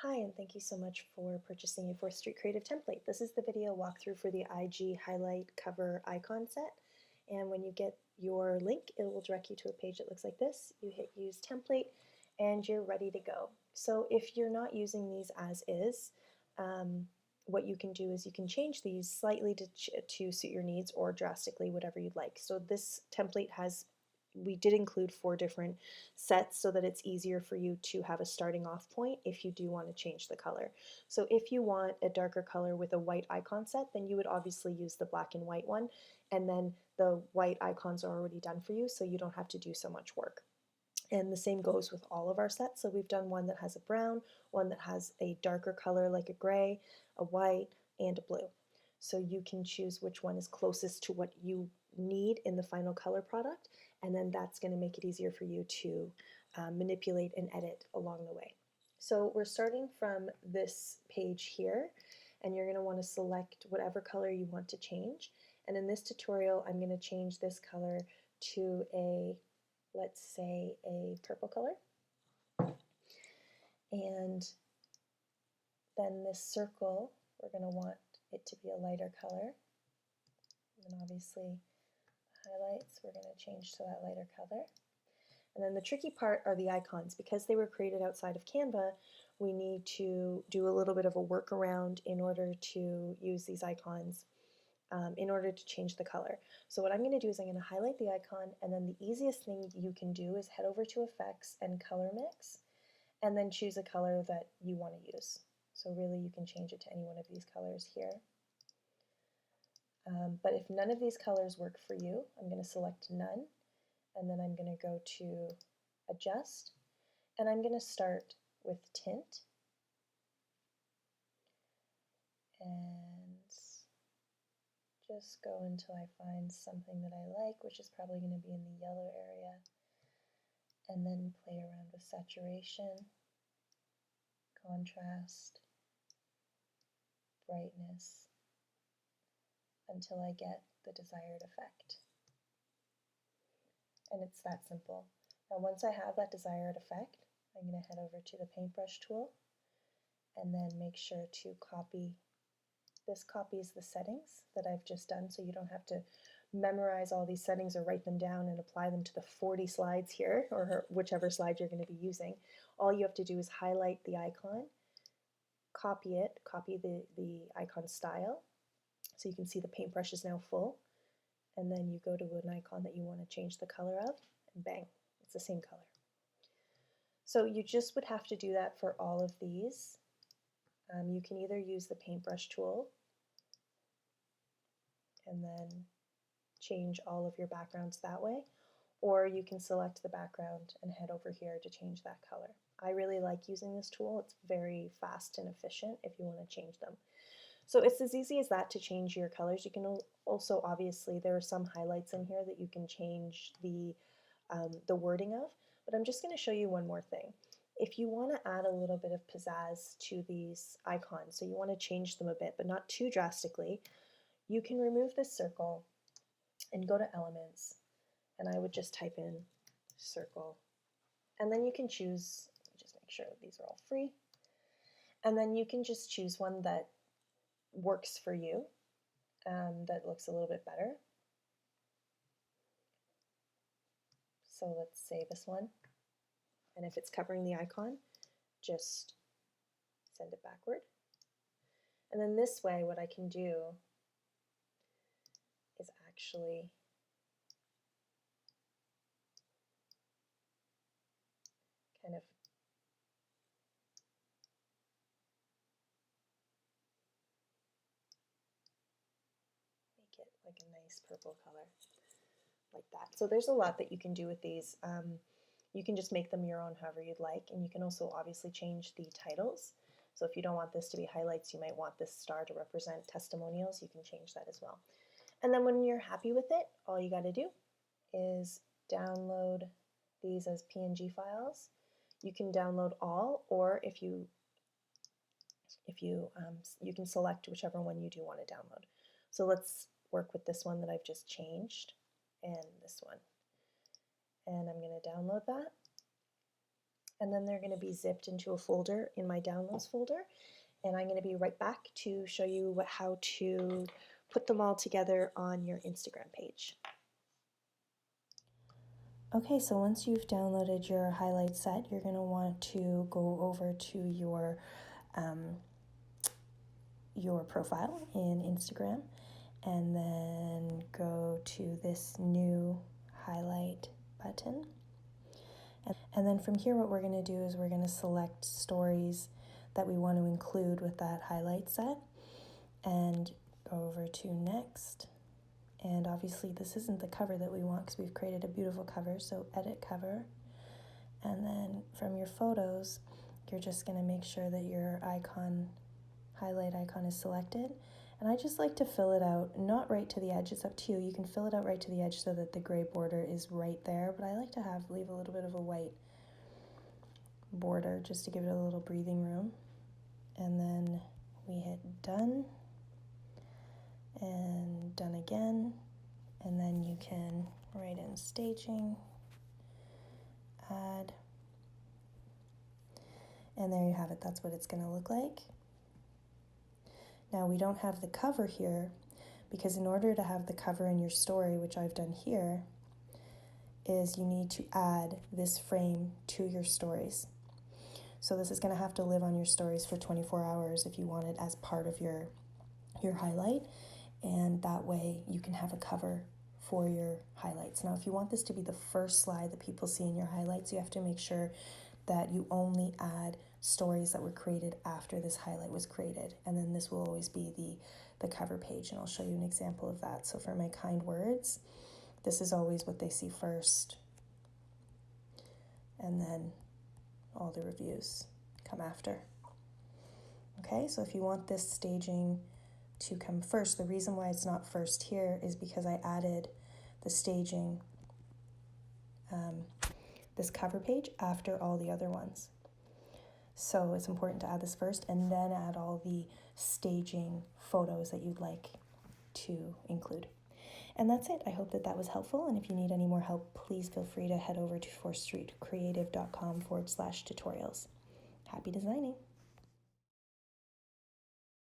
Hi, and thank you so much for purchasing a 4th Street Creative template. This is the video walkthrough for the IG highlight cover icon set. And when you get your link, it will direct you to a page that looks like this. You hit use template and you're ready to go. So if you're not using these as is, what you can do is you can change these slightly to suit your needs or drastically, whatever you'd like. So this template we did include 4 different sets so that it's easier for you to have a starting off point if you do want to change the color. So if you want a darker color with a white icon set, then you would obviously use the black and white one, and then the white icons are already done for you, so you don't have to do so much work. And the same goes with all of our sets. So we've done one that has a brown, one that has a darker color like a gray, a white, and a blue. So you can choose which one is closest to what you need in the final color product, and then that's going to make it easier for you to manipulate and edit along the way. So we're starting from this page here, and you're going to want to select whatever color you want to change. And in this tutorial, I'm going to change this color to a, let's say, a purple color. And then this circle, we're going to want it to be a lighter color. And then obviously highlights, we're going to change to that lighter color. And then the tricky part are the icons. Because they were created outside of Canva, we need to do a little bit of a workaround in order to use these icons in order to change the color. So what I'm going to do is I'm going to highlight the icon, and then the easiest thing you can do is head over to Effects and Color Mix, and then choose a color that you want to use. So really you can change it to any one of these colors here. But if none of these colors work for you, I'm going to select none, and then I'm going to go to Adjust, and I'm going to start with Tint, and just go until I find something that I like, which is probably going to be in the yellow area, and then play around with saturation, contrast, brightness, until I get the desired effect. And it's that simple. Now once I have that desired effect, I'm going to head over to the paintbrush tool and then make sure to copy. This copies the settings that I've just done, so you don't have to memorize all these settings or write them down and apply them to the 40 slides here, or whichever slide you're going to be using. All you have to do is highlight the icon, copy it, copy the icon style, so you can see the paintbrush is now full, and then you go to an icon that you want to change the color of, and bang, it's the same color. So you just would have to do that for all of these. You can either use the paintbrush tool and then change all of your backgrounds that way, or you can select the background and head over here to change that color. I really like using this tool. It's very fast and efficient if you want to change them. So it's as easy as that to change your colors. You can also, obviously, there are some highlights in here that you can change the wording of, but I'm just going to show you one more thing. If you want to add a little bit of pizzazz to these icons, so you want to change them a bit, but not too drastically, you can remove this circle and go to Elements, and I would just type in circle, and then you can choose, just make sure that these are all free, and then you can just choose one that works for you, that looks a little bit better. So let's say this one, and if it's covering the icon, just send it backward. And then this way, what I can do is actually kind of make it like a nice purple color, like that. So there's a lot that you can do with these. You can just make them your own however you'd like, and you can also obviously change the titles. So if you don't want this to be highlights, you might want this star to represent testimonials, you can change that as well. And then when you're happy with it, all you got to do is download these as PNG files. You can download all, or if you can select whichever one you do want to download. So let's work with this one that I've just changed, and this one. And I'm going to download that. and then they're going to be zipped into a folder in my downloads folder, and I'm going to be right back to show you how to put them all together on your Instagram page. Okay, so once you've downloaded your highlight set, you're going to want to go over to your profile in Instagram, and then go to this new highlight button. And then from here, what we're going to do is we're going to select stories that we want to include with that highlight set, and go over to next. And obviously this isn't the cover that we want because we've created a beautiful cover, so edit cover. And then from your photos, you're just going to make sure that your highlight icon is selected. And I just like to fill it out, not right to the edge, it's up to you. You can fill it out right to the edge so that the gray border is right there, but I like to leave a little bit of a white border just to give it a little breathing room. And then we hit done, and done again, and then you can write in staging, add, and there you have it. That's what it's going to look like. Now we don't have the cover here because in order to have the cover in your story, which I've done here, is you need to add this frame to your stories. So this is going to have to live on your stories for 24 hours if you want it as part of your highlight, and that way you can have a cover for your highlights. Now if you want this to be the first slide that people see in your highlights, you have to make sure that you only add stories that were created after this highlight was created, and then this will always be the cover page, and I'll show you an example of that. So for my kind words, this is always what they see first, and then all the reviews come after. Okay, so if you want this staging to come first, the reason why it's not first here is because I added the staging, this cover page, after all the other ones. So it's important to add this first and then add all the staging photos that you'd like to include. And that's it. I hope that that was helpful. And if you need any more help, please feel free to head over to 4thstreetcreative.com/tutorials. Happy designing.